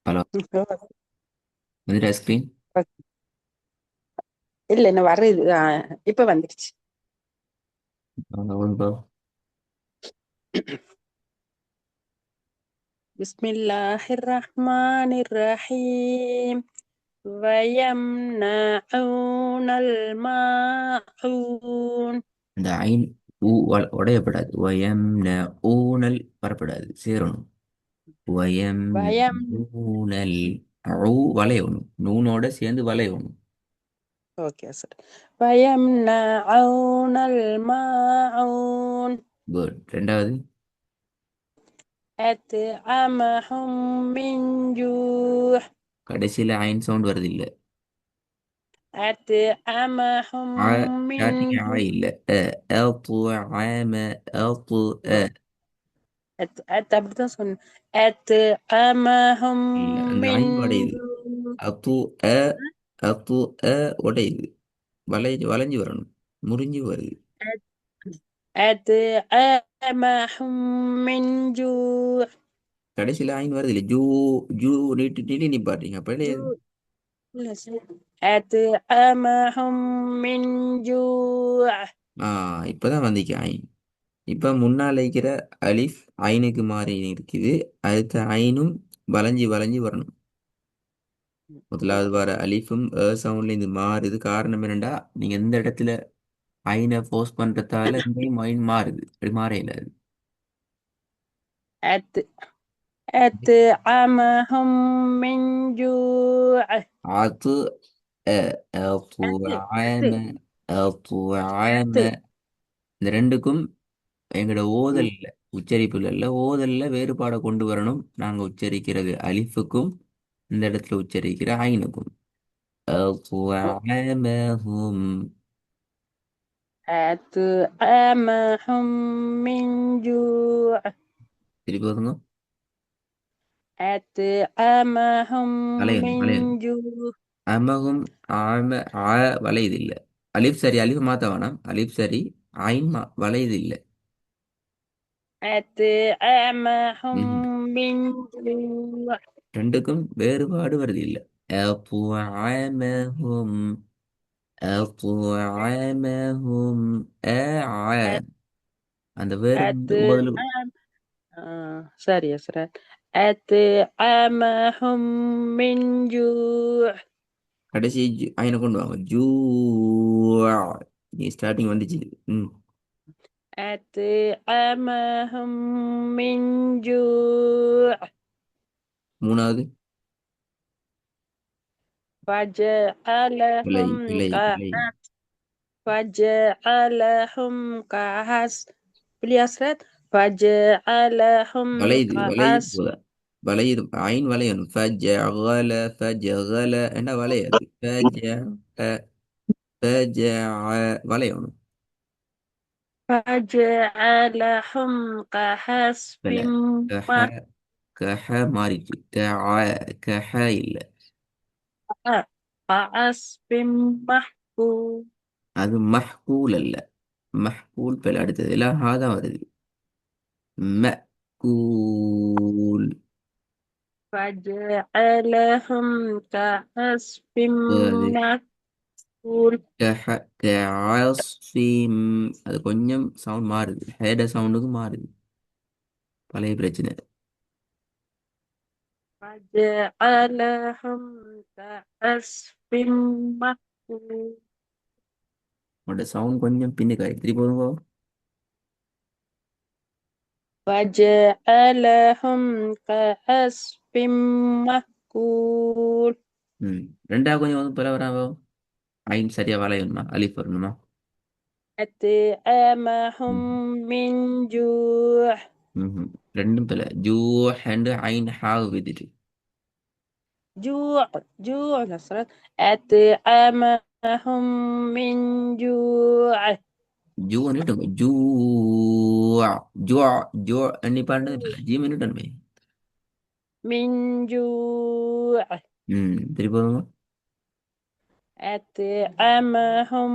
Hello. வந்துட்டு ice cream. இல்ல இன்னும் வர்றது இப்ப வந்துருச்சு. ஒன்பது. பிஸ்மில்லாஹிர் ரஹ்மானிர் ரஹீம். வயம்னஊனல் மாஊன். இந்த ஐன் உடையப்படாது. ஊனல் வரப்படாது, சேரணும். வயம் வயம் ஊனல் வளையணும், நூனோட சேர்ந்து வளையணும். Okay sir. வயம்னஊனல் மாஊன். குட். ரெண்டாவது. அத்அமஹும் மின் ஜூ. கடைசியில ஐன் சவுண்ட் வருது இல்ல. அத்அமஹும் ஆ. மின் ஸ்டார்டிங் ஆ ஜூ. இல்ல. அல்து ஆம அல்து அ. அப்படித்தான் சொன்னேன். அத்அமஹும் இல்ல, அந்த மின் ஐன் உடையுது. ஜூ. அத்து அ. அத்து அ உடையுது. வளைஞ்சு வரணும், முறிஞ்சு வருது. أطعمهم من جوع. கடைசியில ஐன் வருது இல்ல. ஜூ. ஜூ நீட்டு நீட்டி நிப்பாட்டீங்க அப்ப. جوع. أطعمهم من جوع. ஆ. இப்பதான் வந்துச்சு ஐன். இப்ப முன்னால இருக்கிற அலிஃப் ஐனுக்கு மாறி இருக்குது. அடுத்த ஐனும் வளைஞ்சி வளைஞ்சி வரணும். முதலாவது வர அலிஃபும் சவுண்ட்ல இருந்து மாறுது. காரணம் என்னண்டா, நீங்க எந்த இடத்துல ஐனை ஃபோர்ஸ் பண்றதால இங்கேயும் ஐன் மாறுது. அப்படி மாறையில அது. أط- أطعمهم من جوع. ஆத்து அ. أط அத்துஆம. أط அத்துஆம. أط இந்த ரெண்டுக்கும் எங்களோட م. ஓதல்ல, உச்சரிப்புல இல்ல, ஓதல்ல வேறுபாடை கொண்டு வரணும். நாங்க உச்சரிக்கிறது அலிஃபுக்கும், இந்த இடத்துல உச்சரிக்கிற ஐனுக்கும். أطعمهم. أطعمهم من جوع. திருப்பி வருங்க. أطعمهم வளையணும் من வளையணும். جوع. அமகும். ஆம. ஆ. வளையுது இல்ல. அலிப் சரி, அலிஃப் மாத்த வேணாம். அலிப் சரி. ஐன் வளையுது இல்ல. أطعمهم ம்ஹும். من جوع. ரெண்டுக்கும் வேறுபாடு வருது இல்ல. أطعمهم. أطعمهم. அந்த வேறு வந்து ஓதல். أطعم سوري يا سراد. أطعمهم من جوع. கடைசி ஐனை கொண்டு வாங்க. நீ ஸ்டார்டிங் வந்துச்சு. ம். أطعمهم من جوع. மூணாவது. பிழை فجعلهم பிழை பிழை. كعصف. فجعلهم كعصف. يا سراد. فجعلهم வளையுது வளையுது كعصف. போதா. வளையுது. ஐன் வளையணும். ஃபஜஅல ஃபஜஅல என்ன வளையாது. வளையணும். فجعلهم كعصف பல. கஹ. கஹ மாறிட்டு கஹ இல்ல. كعصف محكوم. அது மஹ்கூல் அல்ல. மஹ்கூல் பல. அடுத்தது எல்லாம் ஹாதான் வருது. மக்கூல். فجعلهم كعصف போதாது. مأكول. கஹ. கஆஸ்ஃபீம். அது கொஞ்சம் சவுண்ட் மாறுது. ஹேட சவுண்டுக்கு மாறுது. பழைய பிரச்சனை. فجعلهم كعصف مأكول. உன்னோட சவுண்ட் கொஞ்சம் பின்னுக்கு திருப்பி போதுங்க. فجعلهم كعصف مأكول. ம். ரெண்டாவது கொஞ்சம் வந்து பிற வராமோ. ஐன் சரியா வளையணுமா, அலிஃப் வரணுமா? أطعمهم ம். من جوع. ம்ஹும். ரெண்டும் பிற. ஜூ ஹேண்ட் ஐன் ஹாவ் விதிட்டு. جوع. جوع نصرت. أطعمهم من جوع. ஜூ அன்னிட்டு ஜூ. ஜூ. ஜூ அன்னி பாண்டது ஜீ மினிட்டு. من جوع. ம். திருப்பி வருங்க. أطعمهم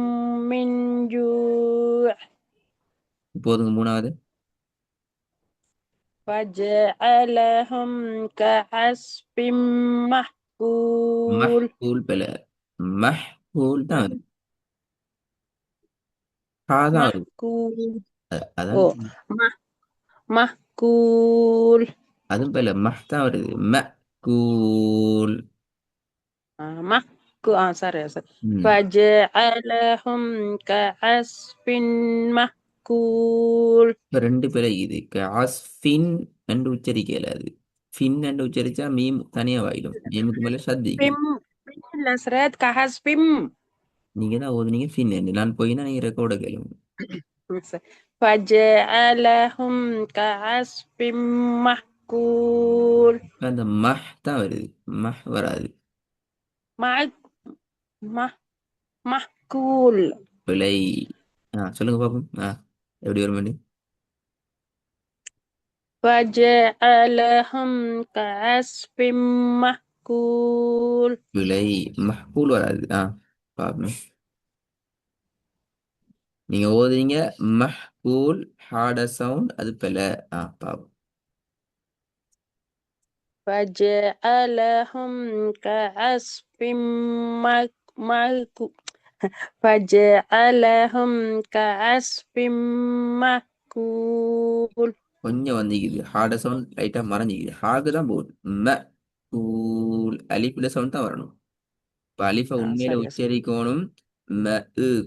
من جوع. இப்போதுங்க மூணாவது. فجعلهم كعصف محكول. மஹ்கூல் பெல. மஹ்கூல் தான் வருது. ஹா தான் வருது. محكول. அதான் ஓ ம محكول. அதுவும் பெல. மஹ் தான் வருது. மக்கூல். محكو sorry sorry. ம். فجعلهم كعصف محكول. இப்ப ரெண்டு பிழை இது. அஸ்ஃபின் என்று உச்சரிக்கல அது. ஃபின் என்று உச்சரிச்சா மீம் தனியா வாயிடும். மீமுக்கு மேல சத்திக்கும். بم الأسرات كعصف. நீங்க தான் ஓதுனீங்க ஃபின் என்று. நான் போயினா நீங்க ரெக்கார்ட கேளுங்க. فجعلهم كعصف محكول. இப்ப அந்த மஹ் தான் வருது. மஹ் வராது. مع مح محكول. பிழை. சொல்லுங்க பாப்போம். எப்படி வரும்? فجعلهم كعصف محكول. பிழை. மஹ்கூல் வராது. பாப்போம். நீங்க ஓதுறீங்க மஹ்கூல் ஹார்ட சவுண்ட் அது பிழை. பாப்போம். فجعلهم كعصف مأكول. فجعلهم كعصف مأكول. கொஞ்சம் வந்துக்குது. ஹார்ட சவுண்ட் லைட்டா மறைஞ்சிக்குது. ஹாக்கு தான் போகுது. ம கூல் அலிஃப்ல சவுண்ட் தான் வரணும். இப்ப அலிஃபை உண்மையில சரி சரி. உச்சரிக்கணும். ம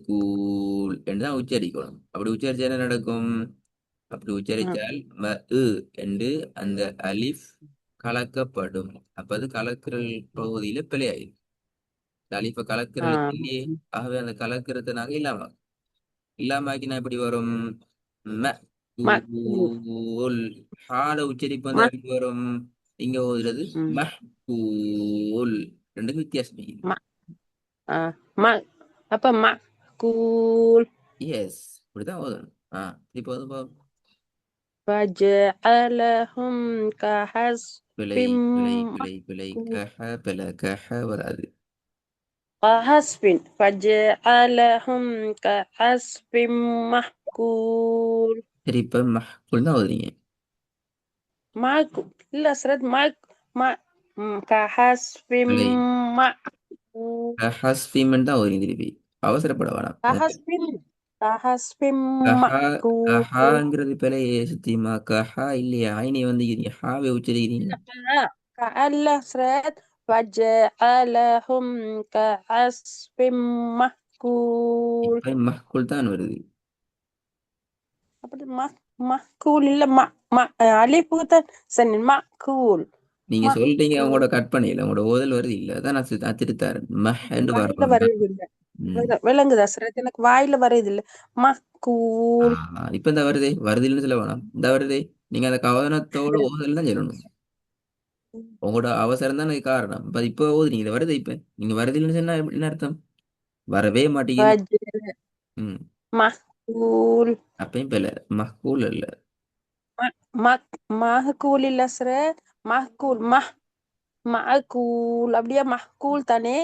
கூல் என்று தான் உச்சரிக்கணும். அப்படி உச்சரிச்சா என்ன நடக்கும்? அப்படி உச்சரித்தால் ம என்று அந்த அலிஃப் கலக்கப்படும். அப்ப அது கலக்கிற பகுதியில பிழையாயிடும். இந்த அலிஃபை கலக்கிறதுல இல்லையே. ஆகவே அந்த கலக்கிறத நாங்க இல்லாம ஆக்கினா எப்படி வரும்? ம مأكول. கூல். ஹால உச்சரிப்பு வந்தா مأ எப்படி வரும்? இங்க ஓதுறது மஹ்கூல். ரெண்டுக்கும் வித்தியாசம் இருக்குது. مأ مأ apa مأكول. எஸ், இப்படிதான் ஓதணும். இப்போ வந்து فجعلهم كعصف பிழை பிழை பிழை பிழை. مأكول. கஹ பிழ. கஹ வராது. كعصف. فجعلهم كعصف مأكول. சரி, இப்ப மஹ்கூல் தான் ஓதுறீங்க. معكم لا سرد معك مع كحسب பிழை. معكم. ஹஸ்ஃபீமன் தான் ஓதுறீங்க திருப்பி. அவசரப்பட வேணாம். كحسب كحسب கஹா. معكول. கஹாங்கிறது பிழை சுத்திமா. கஹா இல்லையா? ஐனி வந்துக்கிறீங்க. ஹாவை உச்சரிக்கிறீங்க. كألا سرد. فجعلهم كعصف مأكول. இப்ப மஹ்கூல் தான் வருது. அப்படி مأكول இல்ல அலிஃபு தான் சரி مأكول. நீங்க சொல்லிட்டீங்க, مأكول அவங்களோட கட் பண்ணிடல. உங்களோட ஓதல் வருது இல்ல. அதான் நான் திருத்தாரன். மஹ் என்று வாயில வரணும். வருது இல்ல. ம். விளங்குதா சரத்? எனக்கு வாயில வருது இல்ல. மக்கூல். இப்ப இந்த வருதே. வருதுன்னு சொல்ல வேணாம். இந்த வருதே. நீங்க அந்த கவனத்தோட ஓதல் தான் சொல்லணும். உங்களோட அவசரம் தான் அதுக்கு காரணம். இப்ப ஓதுறீங்க. இது வருது இப்ப. நீங்க வருதுன்னு சொன்னா என்ன அர்த்தம்? வரவே மாட்டேங்குது. فجر ம். مأكول. அப்பயும் இப்ப இல்ல. மஹ்கூல் இல்ல. மகக்கூல் இல்ல சரத். மஹ்கூல் மஅக்கூல் அப்படியே மஹ்கூல் தானே.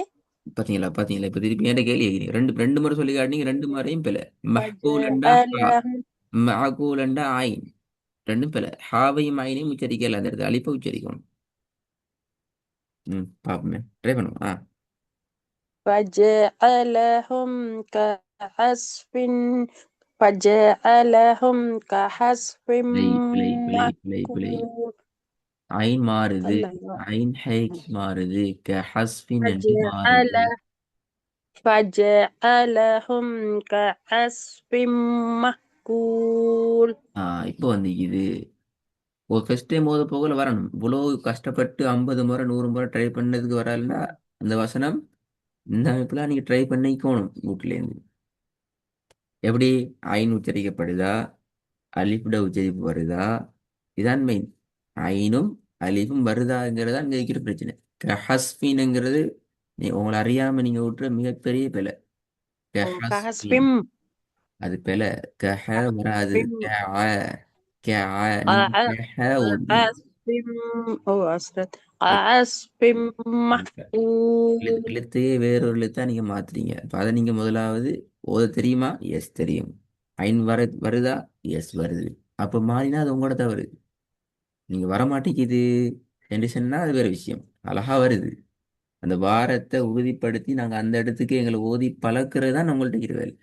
பாத்தீங்களா பாத்தீங்களா? இப்ப திருப்பி என்கிட்ட கேள்வி கேட்கிறீங்க. ரெண்டு ரெண்டு முறை சொல்லி காட்டினீங்க. ரெண்டு முறையும் பிழை. மஹ்கூல் அண்டா ஹா. فجعلهم மஅகூல் அண்டா ஆயின். ரெண்டும் பிழை. ஹாவையும் ஆயினையும் உச்சரிக்கல. அந்த இடத்துல அலிப்பை உச்சரிக்கணும். பாப்போமே. ட்ரை பண்ணுவோம். فجعلهم كعصف فجعلهم كحصف பிழை பிழை பிழை பிழை பிழை. مأكول. ஐன் மாறுது. الله. ஐன் ஹேக் மாறுது. ஹஸ்பின் என்று فجعل மாறுது. فجعلهم كعصف مأكول. இப்போ வந்து இது ஒரு ஃபர்ஸ்ட் டைம் ஓத போகல வரணும். இவ்வளோ கஷ்டப்பட்டு 50 முறை 100 முறை ட்ரை பண்ணதுக்கு வரலன்னா அந்த வசனம் இந்த அமைப்புலாம் நீங்க ட்ரை பண்ணிக்கணும் வீட்டிலேருந்து. எப்படி ஐன் உச்சரிக்கப்படுதா? அலிஃப்ட உச்சரிப்பு வருதா? இதான் மெயின். ஐனும் அலிஃபும் வருதாங்கிறது தான் இங்க இருக்கிற பிரச்சனை. ஹஸ்பின்ங்கிறது உங்களை அறியாம நீங்க விட்டுற மிகப்பெரிய பிழை. كحصف ஹஸ்பின் அது பிழை. கஹ வராது. كحصف கஅ. கஅ. நீங்க ع- கஹ ஓதுறீங்க. عصف أسرت عصف محفوظ. எழுத்தையே வேறொரு எழுத்தா நீங்க மாத்துறீங்க. அப்ப அதை நீங்க முதலாவது ஓத தெரியுமா? எஸ் தெரியும். ஐன் வருதா? எஸ் வருது. அப்ப மாறினா அது உங்களோட தவறு. நீங்க வரமாட்டேங்குது என்று சொன்னா அது வேற விஷயம். அழகா வருது. அந்த வாரத்தை உறுதிப்படுத்தி நாங்க அந்த இடத்துக்கு எங்களை ஓதி பழக்கிறது தான் உங்கள்ட்ட இருக்கிற வேலை.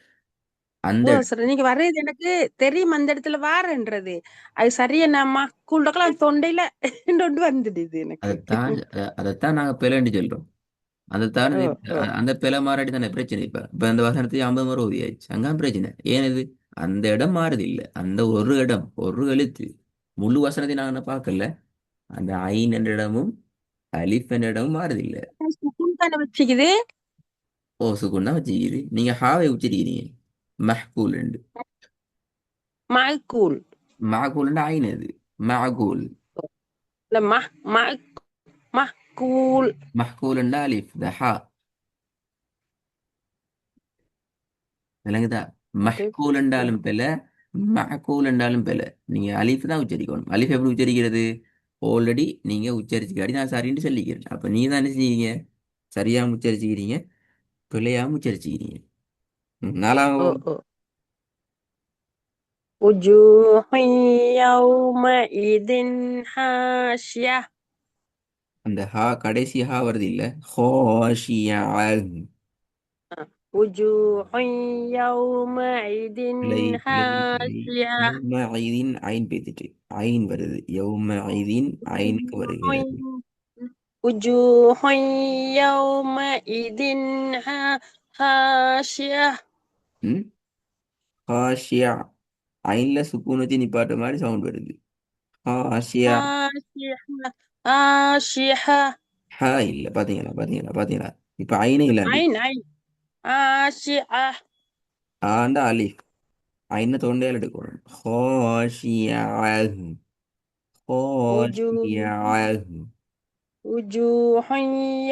அந்த ஓ சரி, நீங்க வர்றது எனக்கு தெரியும், அந்த இடத்துல வாரன்றது. அது சரியா நம்ம கூண்டக்கெல்லாம் தொண்டையில கொண்டு வந்துடுது எனக்கு. அதைத்தான் அதைத்தான் நாங்க பிழைன்னு சொல்றோம். அதைத்தான் ஓ ஓ அந்த பிழை மாறாடி தானே பிரச்சனை. இப்ப அந்த வசனத்துக்கு 50 முறை ஓதியாச்சு, அங்கதான் பிரச்சனை. ஏனது? அந்த இடம் மாறுது இல்ல, அந்த ஒரு இடம் ஒரு எழுத்து. முழு வசனத்தை நாங்க என்ன பார்க்கல. அந்த ஐன் என்ற இடமும் அலிஃப் என்ற இடமும் மாறுது இல்ல. சுக்குன் தானே வச்சுக்குது. ஓ சுக்குன்னா வச்சுக்கிது. நீங்க ஹாவை உச்சரிக்கிறீங்க. மஹ்கூல் உண்டு. மாக்கூல். மாகூல் ஐன் அது. மாகூல். இல்ல ம மக்கூல். மஹ்கூல் அலிஃப் த ஹா. விளங்குதா? மஹ்கூல் என்றாலும் பில, மஅகூல் என்றாலும் பில. நீங்க அலிஃப் தான் உச்சரிக்கணும். அலிஃப் எப்படி உச்சரிக்கிறது? ஆல்ரெடி நீங்க உச்சரிச்சுக்காடி நான் சரின்னு சொல்லிக்கிறேன். அப்ப நீங்க தான் என்ன செய்வீங்க? சரியா உச்சரிச்சுக்கிறீங்க, பிழையாம உச்சரிச்சுக்கிறீங்க. ஓ நாலாவது. ஓ وجوه يومئذ خاشعة. அந்த ஹா கடைசி ஹா வருது இல்ல, ஹாஷியா. وجوه يومئذ பிழை பிழை பிழை. خاشعة. யௌம ஐதின் ஐன் பேத்துட்டு ஐன் வருது. யௌம ஐதின் ஐனுக்கு வருகிறது. وجوه يومئذ خاشعة. ம். ஹாஷியா. ஐன்ல சுக்கூன் வச்சு நிப்பாட்ட மாதிரி சவுண்ட் வருது. ஹாஷியா. خاشعة خاشعة. ஹா இல்ல. பாத்தீங்களா பாத்தீங்களா பாத்தீங்களா? இப்ப ஐனே இல்லாண்டி. عين خاشعة. ஆண்டா அலிஃப். ஐன தொண்டையால் எடுக்கணும். ஹாஷியா. وجوه ஹாஷியா. وجوه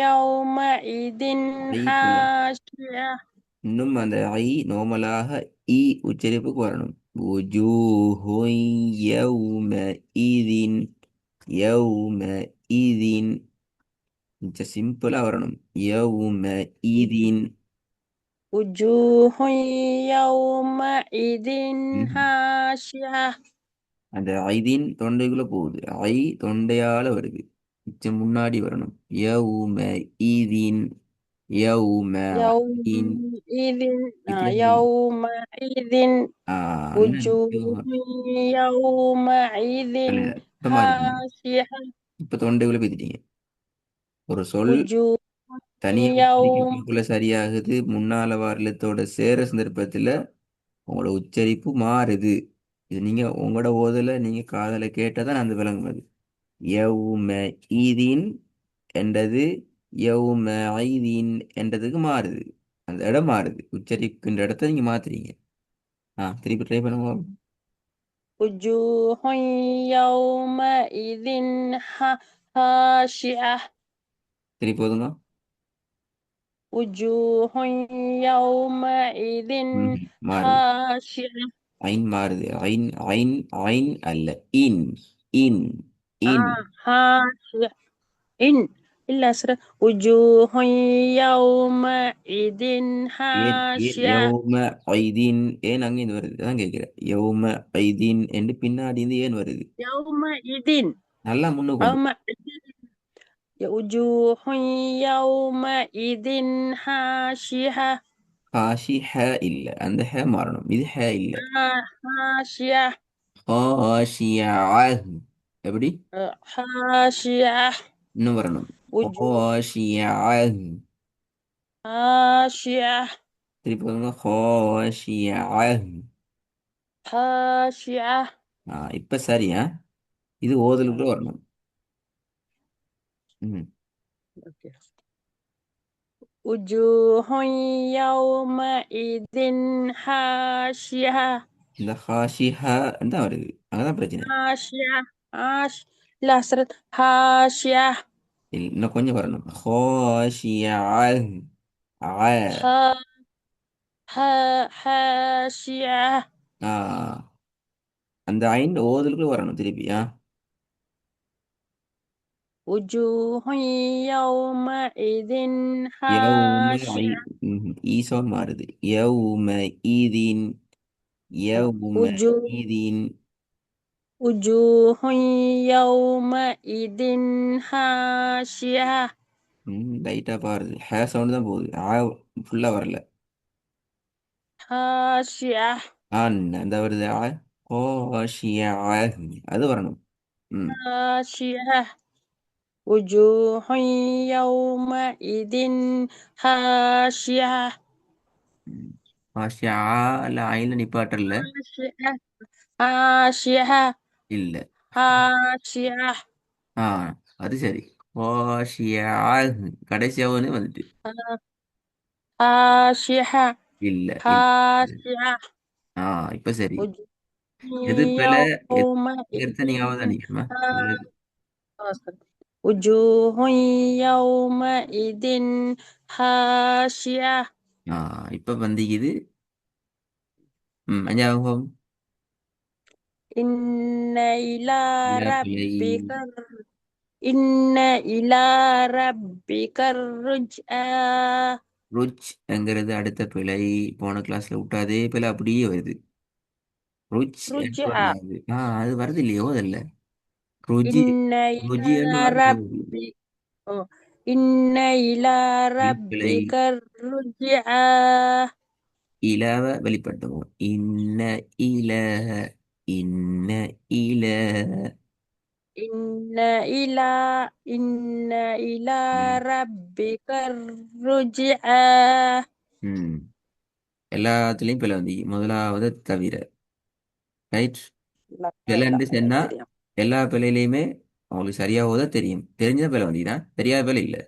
يومئذ ஐ பிழை. خاشعة. இன்னும் அந்த ஐ நோமலாக இ உச்சரிப்புக்கு வரணும். உஜூஹு யௌம இதின். யௌம இதின். கொஞ்சம் சிம்பிளா வரணும். யௌம இதின். وجوه يومئذ ம். خاشعة. அந்த ஐதீன் தொண்டைக்குள்ள போகுது. ஐ தொண்டையால வருது. மிச்சம் முன்னாடி வரணும். யௌம ஈதீன். யௌம ஐதீன். يومئذ இதுல يومئذ அண்ணன் وجوه يومئذ இப்ப மாறிட்டீங்க. خاشعة. இப்ப தொண்டைக்குள்ள பேத்திட்டீங்க. ஒரு சொல் وجوه தனியா يوم உச்சரிக்கிறதுக்குள்ள சரியாகுது. முன்னால வாரலத்தோட சேர சந்தர்ப்பத்துல உங்களோட உச்சரிப்பு மாறுது. இது நீங்க உங்களோட ஓதுல நீங்க காதல கேட்டதான் அந்த விளங்கும் அது. யௌம ஈதீன் என்றது யௌம ஐதீன் என்றதுக்கு மாறுது. அந்த இடம் மாறுது. உச்சரிக்கின்ற இடத்த நீங்க மாத்துறீங்க. திருப்பி ட்ரை பண்ணுங்க. وجوه يومئذ خاشعة. திருப்பி போதுங்க. وجوه يومئذ மாறுது. خاشعة. ஐன் மாறுது. ஐன் ஐன் ஐன் அல்ல. இன். இன். இன். خاشعة. إن إلا أسرة. وجوه يومئذ ஏன் ஏன் خاشعة. யௌம ஐதீன் ஏன் அங்க இருந்து வருது அதான் கேட்கிறேன். யௌம ஐதீன் என்று பின்னாடி இருந்து ஏன் வருது? يومئذ நல்லா முன்னுக்கு கொண்டு. يومئذ وجوه يومئذ خاشعة. காஷி ஹ இல்ல. அந்த ஹ மாறணும். இது ஹ இல்ல. خاشعة. காஷியா. எப்படி? خاشعة. இன்னும் வரணும். وجوه காஷியா. خاشعة. திருப்பி வருங்க. காஷியா. خاشعة. இப்ப சரியா? இது ஓதலுக்குள்ள வரணும். ம். وجوه يومئذ خاشعة. இந்த காஷிஹா தான் வருது. அங்கதான் பிரச்சனை. خاشعة. لا صرت خاشعة. இன்னும் கொஞ்சம் வரணும். காஷியா. خ خاشعة. ஆ அந்த ஐந்து ஓதலுக்குள்ள வரணும் திருப்பியா. وجوه يومئذ யௌம ஐ. خاشعة. ஈசோன் மாறுது. யௌம ஈதீன். யௌம وجوه ஈதீன். وجوه يومئذ خاشعة லைட்டா பாருது. ஹே சவுண்ட் தான் போகுது. ஃபுல்லா வரல. خاشعة அந்த வருது. கோஷியா அது வரணும். ம். خاشعة وجوه يومئذ خاشعة ம். பாஷா இல்ல ஐன்ல நிப்பாட்டல்ல. خاشعة خاشعة இல்ல. خاشعة ஆ அது சரி. கோஷியா கடைசியாவது வந்துட்டு. خاشعة இல்ல இல்ல. خاشعة ஆ இப்ப சரி. وجوه எது பிழை எதுங்கிறத يومئذ நீங்க அவதானிக்கணுமா? وجوه يومئذ خاشعة ஆ இப்ப வந்திக்குது. அஞ்சாவது إن إلى இல்ல பிழை. ربك إن إلى ربك الرجعى ருச்ங்கிறது அடுத்த பிழை. போன கிளாஸ்ல விட்டாதே பிழை அப்படியே வருது. ருச் என்று رجعى வராது. அது வருது இல்லையோ அதல்ல. ருஜி إن إلى ருஜி என்று வருது. ربك أو إن إلى பிழை. ربك الرجعى இலவ வெளிப்படுத்துவோம். இல இன்ன இல. إن إلى إن إلى ம். ربك الرجعى ம். எல்லாத்துலயும் பிழை வந்து முதலாவது தவிர. ரைட். لا لا பிழைன்னு சொன்னா தெரியும் எல்லா பிழையிலையுமே உங்களுக்கு சரியாவதோ தெரியும். தெரிஞ்ச பிழை வந்தீங்கன்னா தெரியாத பிழை இல்லை.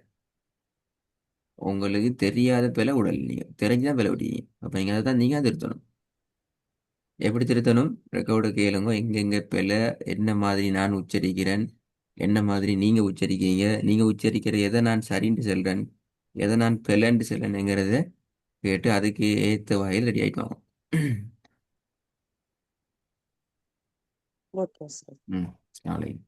உங்களுக்கு தெரியாத பிழை உடல் நீங்க தெரிஞ்சுதான் பிழை விட்டீங்க. அப்ப நீங்க அதை தான் நீங்க திருத்தணும். எப்படி திருத்தணும்? ரெக்கார்டு கேளுங்க. எங்கெங்க பிழை, என்ன மாதிரி நான் உச்சரிக்கிறேன், என்ன மாதிரி நீங்க உச்சரிக்கிறீங்க, நீங்க உச்சரிக்கிற எதை நான் சரின்னு சொல்றேன், எதை நான் பிழைன்னு சொல்றேனுங்கிறத கேட்டு அதுக்கு ஏத்த வகையில் ரெடி ஆயிட்டு வாங்க. ஓகே சார் ம். நாளைக்கு